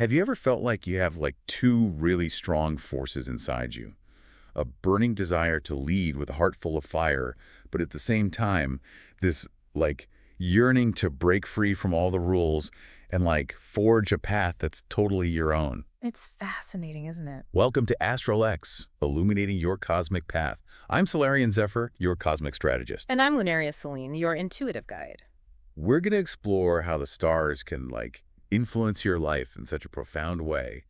Have you ever felt like you have like two really strong forces inside you? A burning desire to lead with a heart full of fire, but at the same time, this like yearning to break free from all the rules and like forge a path that's totally your own. It's fascinating, isn't it? Welcome to ASTRALX, illuminating your cosmic path. I'm Solarian Zephyr, your cosmic strategist. And I'm Lunaria Selene, your intuitive guide. We're going to explore how the stars can like influence your life in such a profound way,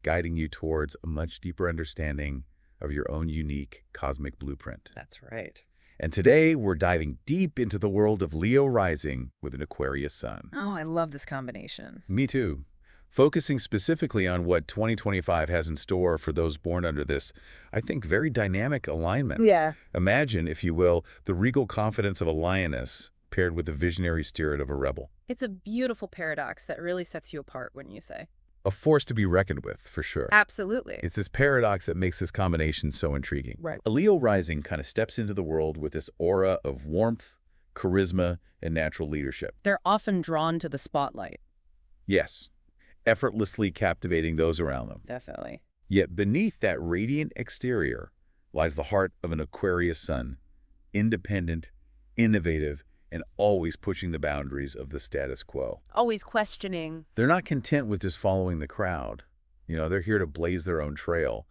guiding you towards a much deeper understanding of your own unique cosmic blueprint. That's right. And today we're diving deep into the world of Leo rising with an Aquarius sun. Oh, I love this combination. Me too. Focusing specifically on what 2025 has in store for those born under this, I think, very dynamic alignment. Yeah. Imagine, if you will, the regal confidence of a lioness paired with the visionary spirit of a rebel. It's a beautiful paradox that really sets you apart, wouldn't you say? A force to be reckoned with, for sure. Absolutely. It's this paradox that makes this combination so intriguing. Right. A Leo rising kind of steps into the world with this aura of warmth, charisma, and natural leadership. They're often drawn to the spotlight. Yes, effortlessly captivating those around them. Definitely. Yet beneath that radiant exterior lies the heart of an Aquarius sun, independent, innovative, and always pushing the boundaries of the status quo. Always questioning. They're not content with just following the crowd. They're here to blaze their own trail,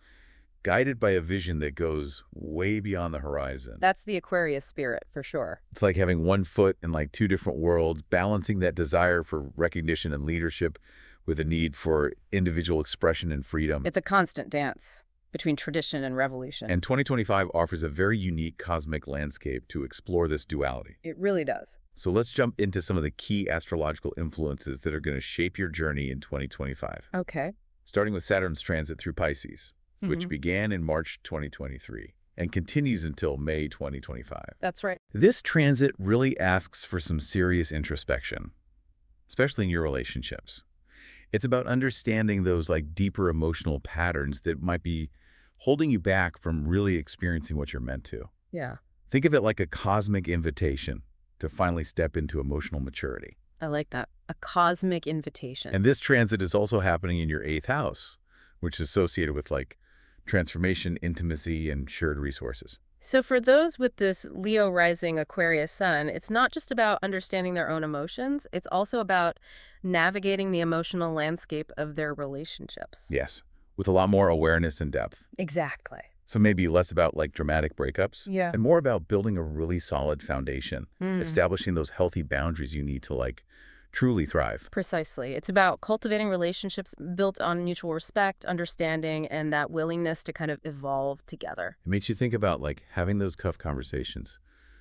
guided by a vision that goes way beyond the horizon. That's the Aquarius spirit, for sure. It's like having one foot in like two different worlds, balancing that desire for recognition and leadership with a need for individual expression and freedom. It's a constant dance between tradition and revolution. And 2025 offers a very unique cosmic landscape to explore this duality. It really does. So let's jump into some of the key astrological influences that are going to shape your journey in 2025. Okay. Starting with Saturn's transit through Pisces, which began in March 2023 and continues until May 2025. That's right. This transit really asks for some serious introspection, especially in your relationships. It's about understanding those like deeper emotional patterns that might be holding you back from really experiencing what you're meant to. Yeah. Think of it like a cosmic invitation to finally step into emotional maturity. I like that. A cosmic invitation. And this transit is also happening in your 8th house, which is associated with like transformation, intimacy, and shared resources. So for those with this Leo rising Aquarius sun, it's not just about understanding their own emotions. It's also about navigating the emotional landscape of their relationships. Yes, with a lot more awareness and depth. Exactly. So maybe less about like dramatic breakups Yeah. and more about building a really solid foundation, establishing those healthy boundaries you need to like truly thrive. Precisely. It's about cultivating relationships built on mutual respect, understanding, and that willingness to kind of evolve together. It makes you think about like having those tough conversations,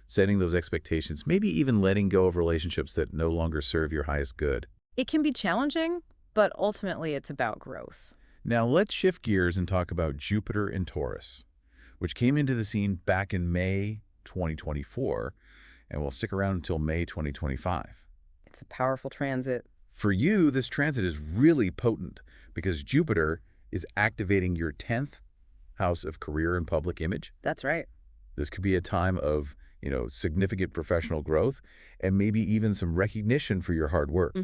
setting those expectations, maybe even letting go of relationships that no longer serve your highest good. It can be challenging, but ultimately it's about growth. Now let's shift gears and talk about Jupiter in Taurus, which came into the scene back in May 2024 and will stick around until May 2025. It's a powerful transit. For you, this transit is really potent because Jupiter is activating your 10th house of career and public image. That's right. This could be a time of, significant professional growth and maybe even some recognition for your hard work,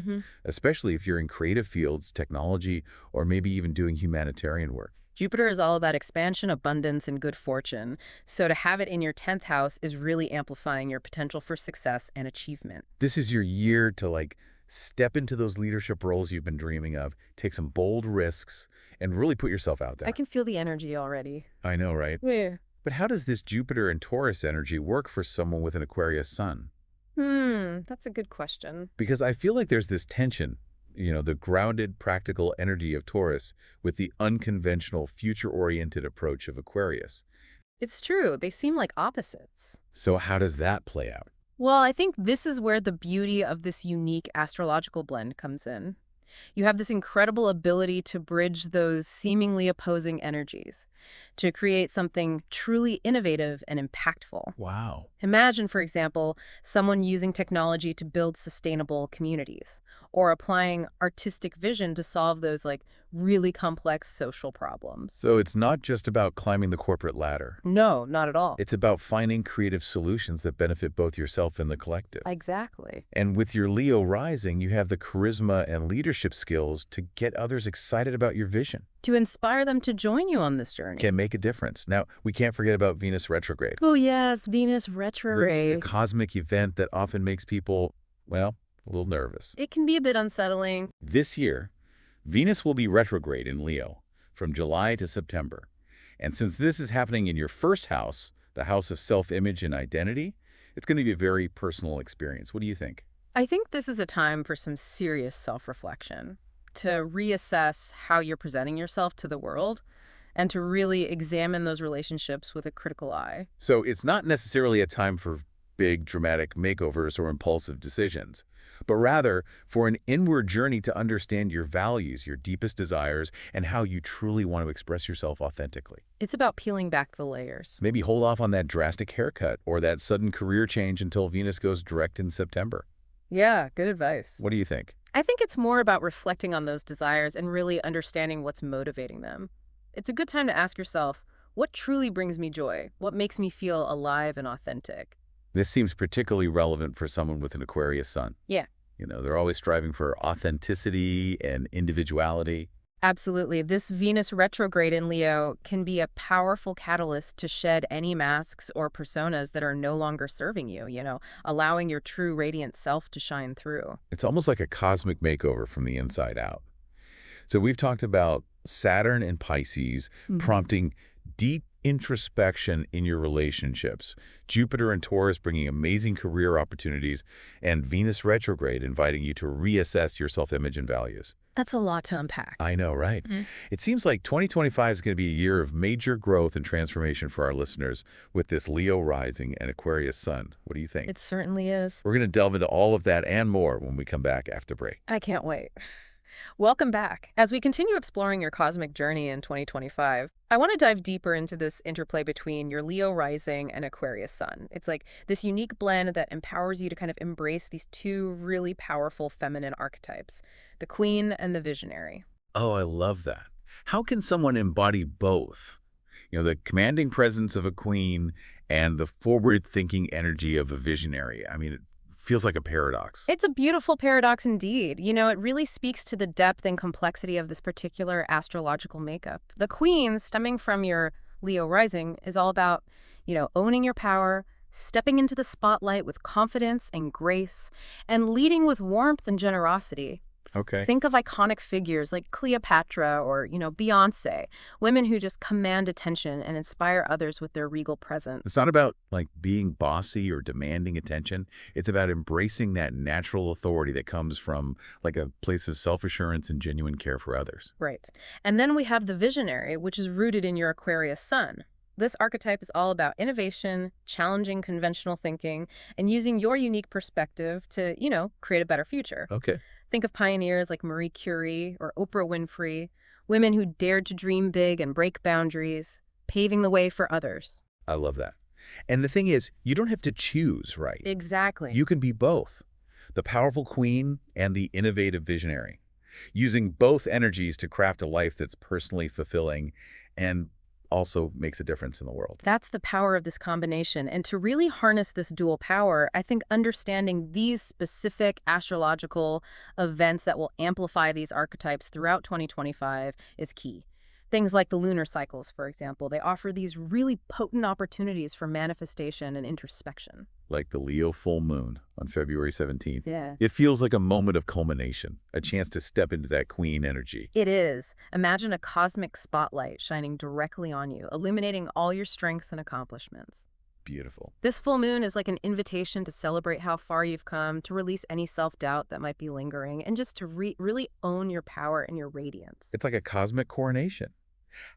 especially if you're in creative fields, technology, or maybe even doing humanitarian work. Jupiter is all about expansion, abundance, and good fortune. So to have it in your 10th house is really amplifying your potential for success and achievement. This is your year to like step into those leadership roles you've been dreaming of, take some bold risks, and really put yourself out there. I can feel the energy already. I know, right? Yeah. But how does this Jupiter and Taurus energy work for someone with an Aquarius sun? That's a good question. Because I feel like there's this tension, the grounded, practical energy of Taurus with the unconventional, future-oriented approach of Aquarius. It's true. They seem like opposites. So how does that play out? Well, I think this is where the beauty of this unique astrological blend comes in. You have this incredible ability to bridge those seemingly opposing energies, to create something truly innovative and impactful. Wow. Imagine, for example, someone using technology to build sustainable communities, or applying artistic vision to solve those really complex social problems. So it's not just about climbing the corporate ladder. No, not at all. It's about finding creative solutions that benefit both yourself and the collective. Exactly. And with your Leo rising, you have the charisma and leadership skills to get others excited about your vision. To inspire them to join you on this journey. Can make a difference. Now, we can't forget about Venus retrograde. Oh yes, Venus It's a retrograde. cosmic event that often makes people, well, a little nervous. It can be a bit unsettling. This year, Venus will be retrograde in Leo from July to September. And since this is happening in your first house, the house of self-image and identity, it's going to be a very personal experience. What do you think? I think this is a time for some serious self-reflection, to reassess how you're presenting yourself to the world, and to really examine those relationships with a critical eye. So it's not necessarily a time for big, dramatic makeovers or impulsive decisions, but rather for an inward journey to understand your values, your deepest desires, and how you truly want to express yourself authentically. It's about peeling back the layers. Maybe hold off on that drastic haircut or that sudden career change until Venus goes direct in September. Yeah, good advice. What do you think? I think it's more about reflecting on those desires and really understanding what's motivating them. It's a good time to ask yourself, what truly brings me joy? What makes me feel alive and authentic? This seems particularly relevant for someone with an Aquarius sun. Yeah. They're always striving for authenticity and individuality. Absolutely. This Venus retrograde in Leo can be a powerful catalyst to shed any masks or personas that are no longer serving you, allowing your true radiant self to shine through. It's almost like a cosmic makeover from the inside out. So we've talked about Saturn and Pisces prompting deep introspection in your relationships, Jupiter and Taurus bringing amazing career opportunities, and Venus retrograde inviting you to reassess your self-image and values. That's a lot to unpack. I know, right? It seems like 2025 is going to be a year of major growth and transformation for our listeners with this Leo rising and Aquarius sun. What do you think? It certainly is. We're going to delve into all of that and more when we come back after break. I can't wait. Welcome back. As we continue exploring your cosmic journey in 2025, I want to dive deeper into this interplay between your Leo rising and Aquarius sun. It's like this unique blend that empowers you to kind of embrace these two really powerful feminine archetypes, the queen and the visionary. Oh, I love that. How can someone embody both? The commanding presence of a queen and the forward-thinking energy of a visionary. I mean, it feels like a paradox. It's a beautiful paradox indeed. It really speaks to the depth and complexity of this particular astrological makeup. The queen, stemming from your Leo rising, is all about, owning your power, stepping into the spotlight with confidence and grace, and leading with warmth and generosity. Okay. Think of iconic figures like Cleopatra or, Beyoncé, women who just command attention and inspire others with their regal presence. It's not about being bossy or demanding attention. It's about embracing that natural authority that comes from a place of self-assurance and genuine care for others. Right. And then we have the visionary, which is rooted in your Aquarius sun. This archetype is all about innovation, challenging conventional thinking, and using your unique perspective to, create a better future. Okay. Think of pioneers like Marie Curie or Oprah Winfrey, women who dared to dream big and break boundaries, paving the way for others. I love that. And the thing is, you don't have to choose, right? Exactly. You can be both, the powerful queen and the innovative visionary, using both energies to craft a life that's personally fulfilling and also makes a difference in the world. That's the power of this combination. And to really harness this dual power, I think understanding these specific astrological events that will amplify these archetypes throughout 2025 is key. Things like the lunar cycles, for example, they offer these really potent opportunities for manifestation and introspection. Like the Leo full moon on February 17th. Yeah. It feels like a moment of culmination, a chance to step into that queen energy. It is. Imagine a cosmic spotlight shining directly on you, illuminating all your strengths and accomplishments. Beautiful. This full moon is like an invitation to celebrate how far you've come, to release any self-doubt that might be lingering, and just to really own your power and your radiance. It's like a cosmic coronation.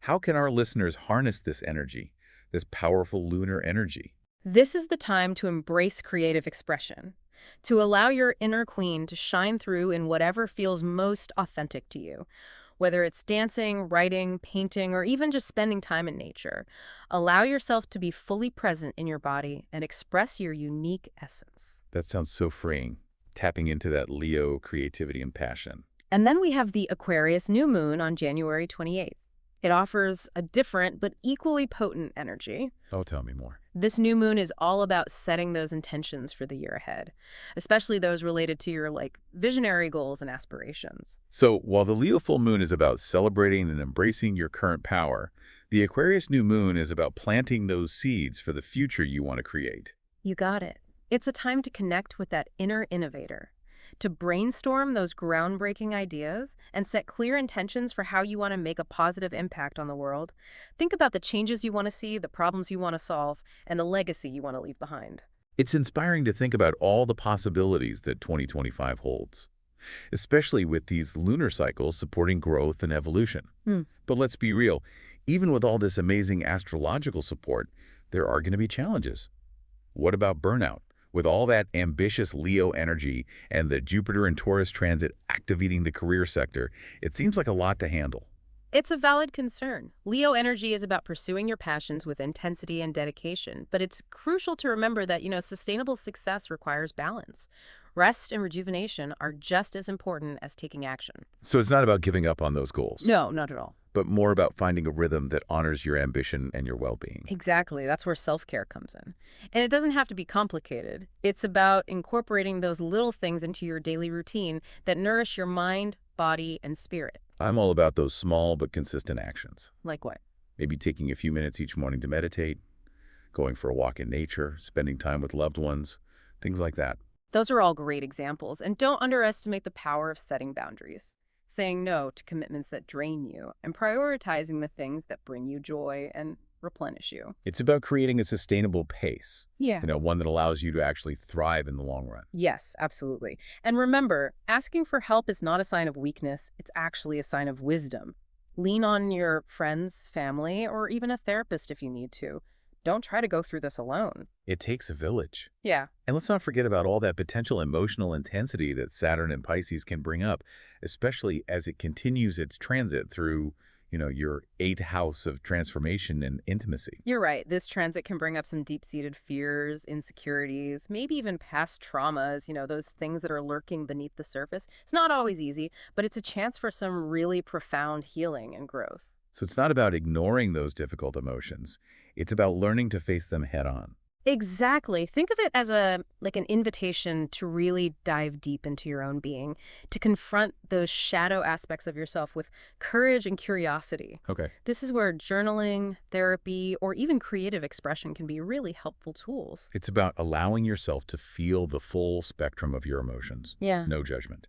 How can our listeners harness this energy, this powerful lunar energy? This is the time to embrace creative expression, to allow your inner queen to shine through in whatever feels most authentic to you. Whether it's dancing, writing, painting, or even just spending time in nature, allow yourself to be fully present in your body and express your unique essence. That sounds so freeing, tapping into that Leo creativity and passion. And then we have the Aquarius new moon on January 28th. It offers a different but equally potent energy. Oh, tell me more. This new moon is all about setting those intentions for the year ahead, especially those related to your visionary goals and aspirations. So while the Leo full moon is about celebrating and embracing your current power, the Aquarius new moon is about planting those seeds for the future you want to create. You got it. It's a time to connect with that inner innovator, to brainstorm those groundbreaking ideas and set clear intentions for how you want to make a positive impact on the world. Think about the changes you want to see, the problems you want to solve, and the legacy you want to leave behind. It's inspiring to think about all the possibilities that 2025 holds, especially with these lunar cycles supporting growth and evolution. Hmm. But let's be real, even with all this amazing astrological support, there are going to be challenges. What about burnout? With all that ambitious Leo energy and the Jupiter and Taurus transit activating the career sector, it seems like a lot to handle. It's a valid concern. Leo energy is about pursuing your passions with intensity and dedication, but it's crucial to remember that, sustainable success requires balance. Rest and rejuvenation are just as important as taking action. So it's not about giving up on those goals, No, not at all. but more about finding a rhythm that honors your ambition and your well-being. Exactly. That's where self-care comes in. And it doesn't have to be complicated. It's about incorporating those little things into your daily routine that nourish your mind, body, and spirit. I'm all about those small but consistent actions. Like what? Maybe taking a few minutes each morning to meditate, going for a walk in nature, spending time with loved ones, things like that. Those are all great examples. And don't underestimate the power of setting boundaries, saying no to commitments that drain you, and prioritizing the things that bring you joy and replenish you. It's about creating a sustainable pace, Yeah. one that allows you to actually thrive in the long run. Yes, absolutely. And remember, asking for help is not a sign of weakness. It's actually a sign of wisdom. Lean on your friends, family, or even a therapist if you need to. Don't try to go through this alone. It takes a village. Yeah. And let's not forget about all that potential emotional intensity that Saturn and Pisces can bring up, especially as it continues its transit through, your 8th house of transformation and intimacy. You're right. This transit can bring up some deep-seated fears, insecurities, maybe even past traumas, those things that are lurking beneath the surface. It's not always easy, but it's a chance for some really profound healing and growth. So it's not about ignoring those difficult emotions. It's about learning to face them head on. Exactly. Think of it as an invitation to really dive deep into your own being, to confront those shadow aspects of yourself with courage and curiosity. Okay. This is where journaling, therapy, or even creative expression can be really helpful tools. It's about allowing yourself to feel the full spectrum of your emotions. Yeah. No judgment.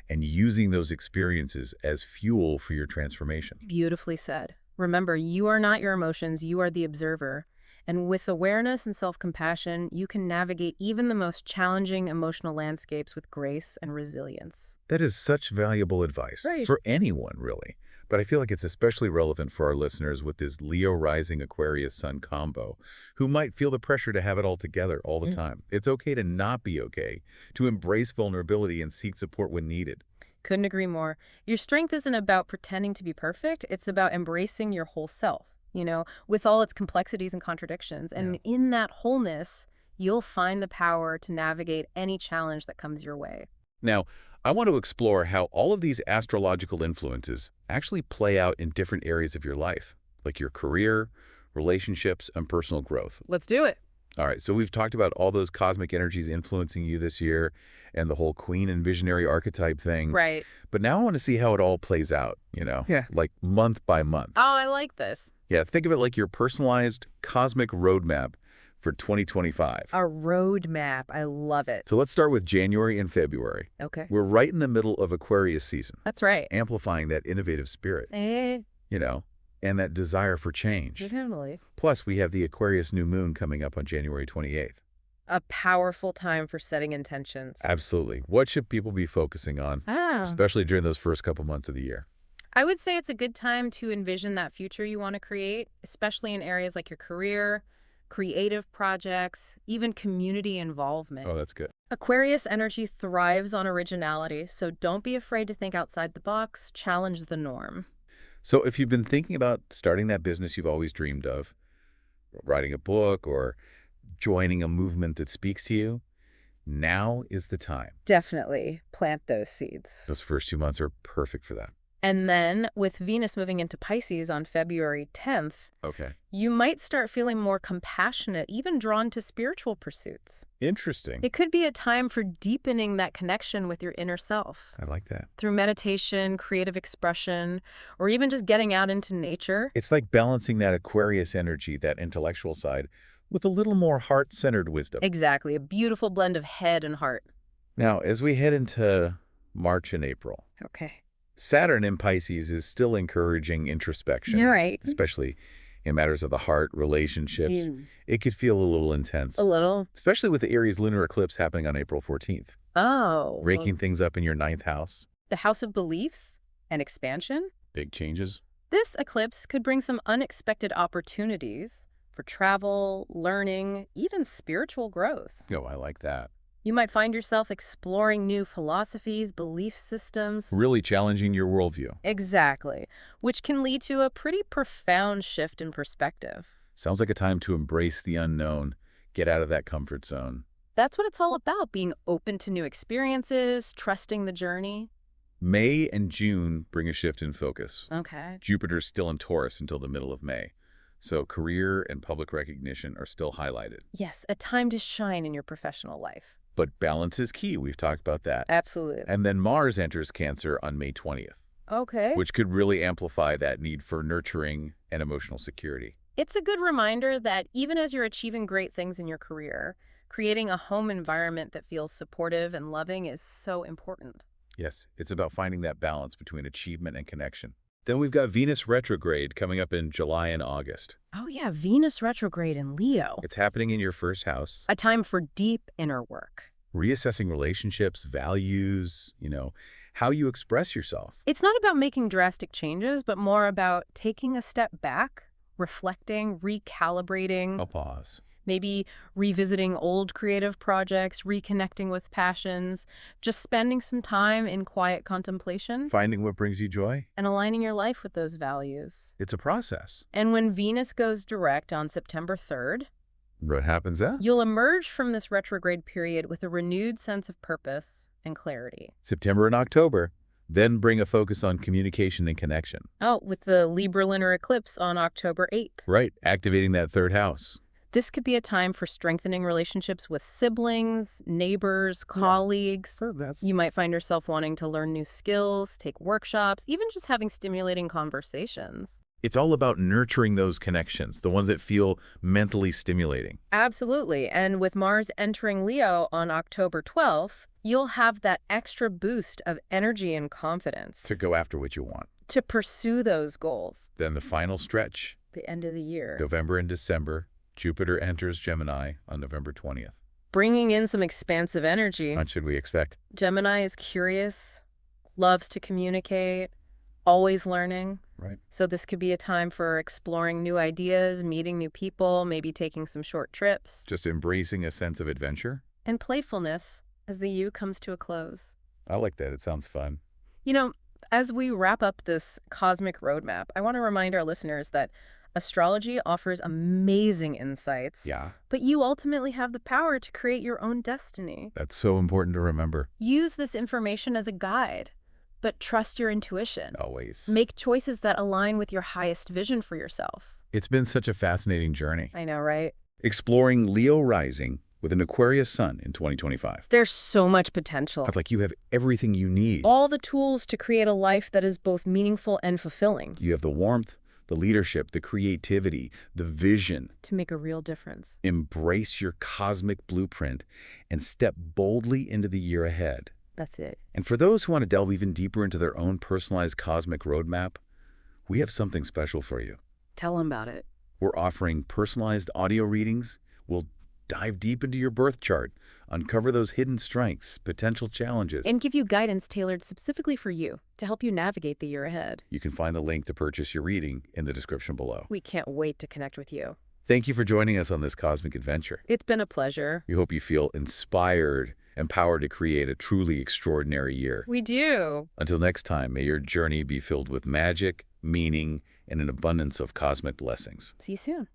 And using those experiences as fuel for your transformation. Beautifully said. Remember, you are not your emotions, you are the observer. And with awareness and self-compassion, you can navigate even the most challenging emotional landscapes with grace and resilience. That is such valuable advice Right. for anyone, really. But I feel like it's especially relevant for our listeners with this Leo rising Aquarius sun combo, who might feel the pressure to have it all together all the time. It's okay to not be okay, to embrace vulnerability and seek support when needed. Couldn't agree more. Your strength isn't about pretending to be perfect. It's about embracing your whole self, with all its complexities and contradictions. And in that wholeness, you'll find the power to navigate any challenge that comes your way. Now, I want to explore how all of these astrological influences actually play out in different areas of your life, like your career, relationships, and personal growth. Let's do it. All right, so we've talked about all those cosmic energies influencing you this year and the whole queen and visionary archetype thing. Right. But now I want to see how it all plays out, Yeah. like month by month. Oh, I like this. Yeah, think of it like your personalized cosmic roadmap for 2025. A roadmap. I love it. So let's start with January and February. Okay. We're right in the middle of Aquarius season, That's right. amplifying that innovative spirit, and that desire for change. Definitely. Plus, we have the Aquarius new moon coming up on January 28th. A powerful time for setting intentions. Absolutely. What should people be focusing on, especially during those first couple months of the year? I would say it's a good time to envision that future you want to create, especially in areas like your career, creative projects, even community involvement. Oh, that's good. Aquarius energy thrives on originality, so don't be afraid to think outside the box, challenge the norm. So if you've been thinking about starting that business you've always dreamed of, writing a book, or joining a movement that speaks to you, Now is the time. Definitely plant those seeds. Those first 2 months are perfect for that. And then, with Venus moving into Pisces on February 10th, Okay. you might start feeling more compassionate, even drawn to spiritual pursuits. Interesting. It could be a time for deepening that connection with your inner self. I like that. Through meditation, creative expression, or even just getting out into nature. It's like balancing that Aquarius energy, that intellectual side, with a little more heart-centered wisdom. Exactly, a beautiful blend of head and heart. Now, as we head into March and April, Okay. Saturn in Pisces is still encouraging introspection. You're right. Especially in matters of the heart, relationships. It could feel a little intense. A little. Especially with the Aries lunar eclipse happening on April 14th. Oh. Raking things up in your 9th house. The house of beliefs and expansion? Big changes. This eclipse could bring some unexpected opportunities for travel, learning, even spiritual growth. Oh, I like that. You might find yourself exploring new philosophies, belief systems. Really challenging your worldview. Exactly, which can lead to a pretty profound shift in perspective. Sounds like a time to embrace the unknown, get out of that comfort zone. That's what it's all about, being open to new experiences, trusting the journey. May and June bring a shift in focus. Okay. Jupiter's still in Taurus until the middle of May, so career and public recognition are still highlighted. Yes, a time to shine in your professional life. But balance is key. We've talked about that. Absolutely. And then Mars enters Cancer on May 20th, Okay. which could really amplify that need for nurturing and emotional security. It's a good reminder that even as you're achieving great things in your career, creating a home environment that feels supportive and loving is so important. Yes, it's about finding that balance between achievement and connection. Then we've got Venus retrograde coming up in July and August. Oh yeah, Venus retrograde in Leo. It's happening in your first house. A time for deep inner work. Reassessing relationships, values, how you express yourself. It's not about making drastic changes, but more about taking a step back, reflecting, recalibrating. I'll pause. Maybe revisiting old creative projects, reconnecting with passions, just spending some time in quiet contemplation. Finding what brings you joy. And aligning your life with those values. It's a process. And when Venus goes direct on September 3rd, What happens then? you'll emerge from this retrograde period with a renewed sense of purpose and clarity. September and October. Then bring a focus on communication and connection. Oh, with the Libra lunar eclipse on October 8th. Right, activating that third house. This could be a time for strengthening relationships with siblings, neighbors, colleagues. You might find yourself wanting to learn new skills, take workshops, even just having stimulating conversations. It's all about nurturing those connections, the ones that feel mentally stimulating. Absolutely. And with Mars entering Leo on October 12th, you'll have that extra boost of energy and confidence To go after what you want. to pursue those goals. Then the final stretch, The end of the year. November and December, Jupiter enters Gemini on November 20th. Bringing in some expansive energy. What should we expect? Gemini is curious, loves to communicate, always learning. Right. So this could be a time for exploring new ideas, meeting new people, maybe taking some short trips. Just embracing a sense of adventure? And playfulness as the year comes to a close. I like that. It sounds fun. As we wrap up this cosmic roadmap, I want to remind our listeners that astrology offers amazing insights. Yeah, But you ultimately have the power to create your own destiny. that's so important to remember. Use this information as a guide, but trust your intuition. Always. Make choices that align with your highest vision for yourself. It's been such a fascinating journey. I know, right? Exploring Leo rising with an Aquarius sun in 2025. There's so much potential. It's like you have everything you need. All the tools to create a life that is both meaningful and fulfilling. You have the warmth, the leadership, the creativity, the vision. To make a real difference. Embrace your cosmic blueprint and step boldly into the year ahead. That's it. And for those who want to delve even deeper into their own personalized cosmic roadmap, we have something special for you. Tell them about it. We're offering personalized audio readings. We'll dive deep into your birth chart, uncover those hidden strengths, potential challenges. And give you guidance tailored specifically for you to help you navigate the year ahead. You can find the link to purchase your reading in the description below. We can't wait to connect with you. Thank you for joining us on this cosmic adventure. It's been a pleasure. We hope you feel inspired, empowered to create a truly extraordinary year. We do. Until next time, may your journey be filled with magic, meaning, and an abundance of cosmic blessings. See you soon.